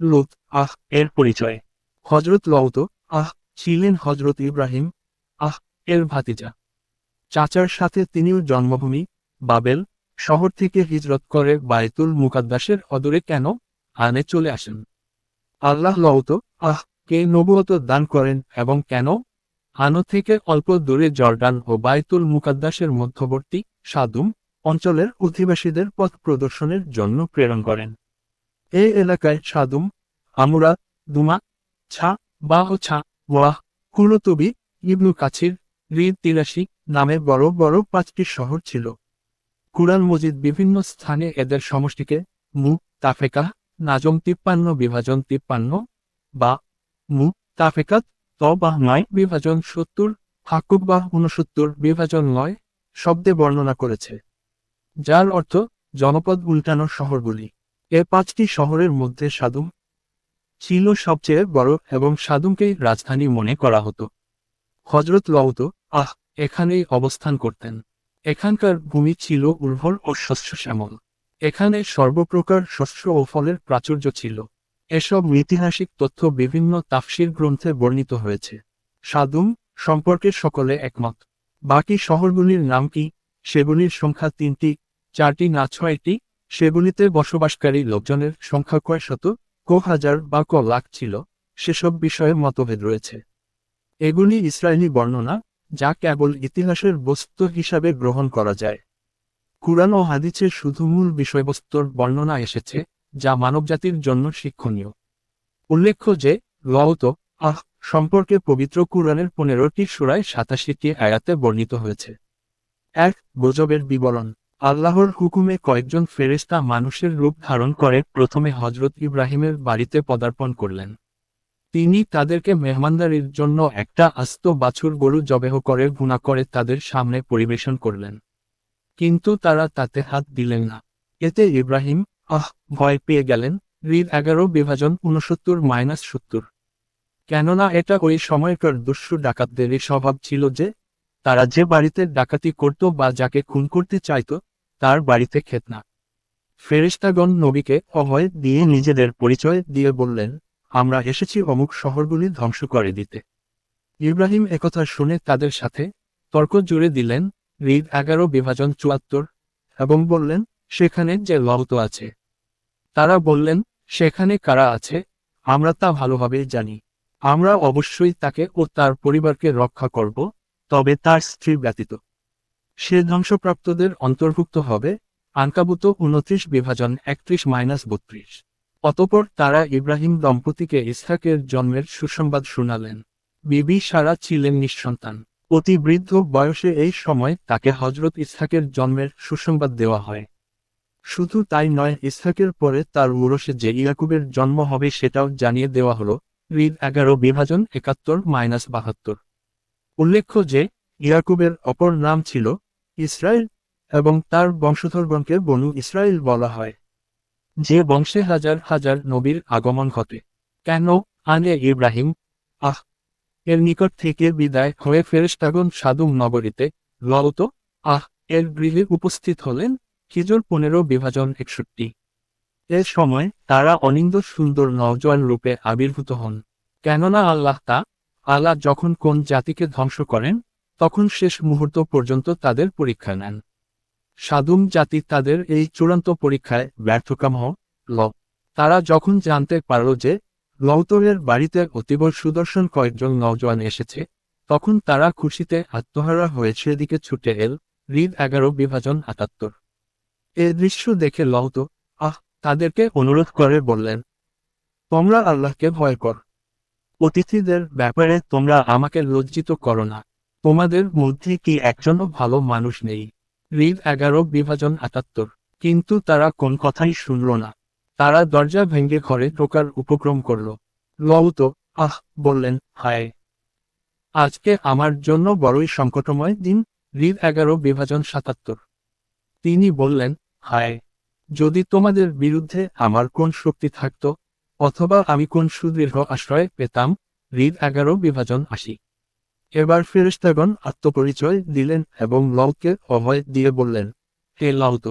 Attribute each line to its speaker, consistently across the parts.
Speaker 1: লুত এর পরিচয়। হজরত লউত ছিলেন হজরত ইব্রাহিম এর ভাতিজা। চাচার সাথে তিনিও জন্মভূমি বাবেল শহর থেকে হিজরত করে বায়তুল মুকাদ্দাসের অদূরে কেন আনে চলে আসেন। আল্লাহ লউত কে নবুয়ত দান করেন এবং কেন আনো থেকে অল্প দূরে জর্ডান ও বায়তুল মুকাদ্দাসের মধ্যবর্তী সাদুম অঞ্চলের অধিবাসীদের পথ প্রদর্শনের জন্য প্রেরণ করেন। এই এলাকায় সাদুম আমুরা দুমা ছা ছা ওয়াহ কুরতুবি ইবনু কাছির রিদ তিরাশি নামে বড় বড় 5টি শহর ছিল। কুরআন মজিদ বিভিন্ন স্থানে এদের সমষ্টিকে তাফেকা নাজম 53 বিভাজন 53 বা তাফেকাত নয় বিভাজন 70 হাকুক বা 69 বিভাজন 9 শব্দে বর্ণনা করেছে, যার অর্থ জনপদ উল্টানো শহরগুলি। এ 5টি শহরের মধ্যে সাদুম ছিল সবচেয়ে বড় এবং সাদুমকেই রাজধানী মনে করা হতো। হজরত লউত এখানেই অবস্থান করতেন। এখানকার ভূমি ছিল উর্বর ও শস্য শ্যামল। এখানে সর্বপ্রকার শস্য ও ফলের প্রাচুর্য ছিল। এসব ঐতিহাসিক তথ্য বিভিন্ন তাফসির গ্রন্থে বর্ণিত হয়েছে। সাদুম সম্পর্কে সকলে একমত। বাকি শহরগুলির নাম কি, সেগুলির সংখ্যা 3টি 4টি না 6টি, সেগুলিতে বসবাসকারী লোকজনের সংখ্যা কয় শত হাজার বা লাখ ছিল, সেসব বিষয়ে মতভেদ রয়েছে। এগুলি ইসরায়েলি বর্ণনা, যা কেবল ইতিহাসের বস্তু হিসাবে গ্রহণ করা যায়। কুরআন ও হাদিসে শুধু মূল বিষয়বস্তুর বর্ণনা এসেছে, যা মানবজাতির জন্য শিক্ষণীয়। উল্লেখ্য যে লউত সম্পর্কে পবিত্র কুরআনের 15টি সূরায় 87টি আয়াতে বর্ণিত হয়েছে। 1 গজবের বিবরণ। আল্লাহর হুকুমে কয়েকজন ফেরেশতা মানুষের রূপ ধারণ করে প্রথমে হজরত ইব্রাহিমের বাড়িতে পদার্পণ করলেন। তিনি তাদেরকে মেহমানদারির জন্য একটা আস্ত বাছুর গরু জবেহ করে ভুনা করে তাদের সামনে পরিবেশন করলেন। কিন্তু তারা তাতে হাত দিলেন না। এতে ইব্রাহিম ভয় পেয়ে গেলেন। রিদ 11 বিভাজন 69-70। কেননা এটা ওই সময়কার দস্যু ডাকাতদেরই স্বভাব ছিল যে, তারা যে বাড়িতে ডাকাতি করত বা যাকে খুন করতে চাইত, তার বাড়িতে খেত না। ফেরেশতাগণ নবীকে অভয় দিয়ে নিজেদের পরিচয় দিয়ে বললেন, আমরা এসেছি অমুক শহরগুলি ধ্বংস করে দিতে। ইব্রাহিম একথা শুনে তাদের সাথে তর্ক জুড়ে দিলেন। রিদ 11 বিভাজন 74 এবং বললেন, সেখানে যে লউত আছে। তারা বললেন, সেখানে কারা আছে, আমরা তা ভালোভাবেই জানি। আমরা অবশ্যই তাকে ও তার পরিবারকে রক্ষা করব, তবে তার স্ত্রী ব্যতীত। সে ধ্বংসপ্রাপ্তদের অন্তর্ভুক্ত হবে। আনকাবুত 29 বিভাজন 31-32। অতঃপর তারা ইব্রাহিম দম্পতিকে ইসহাকের জন্মের সুসংবাদ শুনালেন। বিবি সারা ছিলেন নিঃসন্তান। অতি বৃদ্ধ বয়সে এই সময় তাকে হজরত ইসহাকের জন্মের সুসংবাদ দেওয়া হয়। শুধু তাই নয়, ইসহাকের পরে তার উরসে যে ইয়াকুবের জন্ম হবে সেটাও জানিয়ে দেওয়া হলো। রিদ 11 বিভাজন 71-72। উল্লেখ্য যে ইয়াকুবের অপর নাম ছিল ইসরায়েল এবং তার বংশধরগণকে বনু ইসরায়েল বলা হয়, যে বংশে হাজার হাজার নবীর আগমন ঘটে। কেন আনে ইব্রাহিম এর নিকট থেকে বিদায় হয়ে ফেরেশতাগণ সাদুম নগরীতে লউত এর গৃহে উপস্থিত হলেন। হিজর 15 বিভাজন 61। এ সময় তারা অনিন্দ সুন্দর নওজোয়ান রূপে আবির্ভূত হন। কেননা আল্লাহ যখন কোন জাতিকে ধ্বংস করেন, তখন শেষ মুহূর্ত পর্যন্ত তাদের পরীক্ষা নেন। সাদুম জাতি তাদের এই চূড়ান্ত পরীক্ষায় ব্যর্থকাম হল। তারা যখন জানতে পারল যে লউতরের বাড়িতে অতীব সুদর্শন কয়েকজন নওজোয়ান এসেছে, তখন তারা খুশিতে আত্মহারা হয়ে সেদিকে ছুটে এল। রিদ 11 বিভাজন 78। এ দৃশ্য দেখে লউত তাদেরকে অনুরোধ করে বললেন, তোমরা আল্লাহকে ভয় কর। অতিথিদের ব্যাপারে তোমরা আমাকে লজ্জিত করো না। তোমাদের মধ্যে কি একজনও ভালো মানুষ নেই? রিদ 11 বিভাজন 78। কিন্তু তারা কোন কথাই শুনল না। তারা দরজা ভেঙে ঘরে ঢোকার উপক্রম করল। লউত বললেন, হায়, আজকে আমার জন্য বড়ই সংকটময় দিন। রিদ 11 বিভাজন 77। তিনি বললেন, হায়, যদি তোমাদের বিরুদ্ধে আমার কোন শক্তি থাকত, অথবা আমি কোন সুদৃঢ় আশ্রয় পেতাম। রিদ 11 বিভাজন 80। এবার ফেরেশতাগণ আত্মপরিচয় দিলেন এবং লউতকে অভয় দিয়ে বললেন, হে লউত,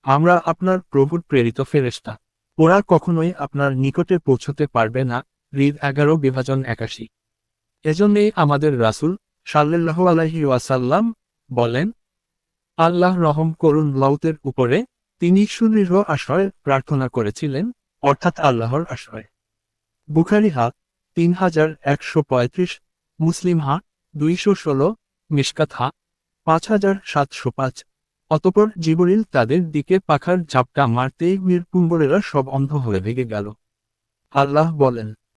Speaker 1: আমরা আপনার প্রভুর প্রেরিত ফেরেশতা। ওরা কখনোই আপনার নিকটে পৌঁছতে পারবে না। হৃদ 11:81। এজন্যই আমাদের রাসূল সাল্লাল্লাহু আলাইহি ওয়াসাল্লাম বলেন, আল্লাহ রহম করুন লউতের উপরে, তিনি সুদৃঢ় আশ্রয় প্রার্থনা করেছিলেন, অর্থাৎ আল্লাহর আশ্রয়। বুখারী হা 3135, মুসলিম হা 216, মিশকাত হা 5705। অতঃপর জিবরিল তাদের দিকে পাখার ঝাপটা মারতেই বীর পুম্বরেরা সব অন্ধ হয়ে ভেগে গেল। আল্লাহ বলেন,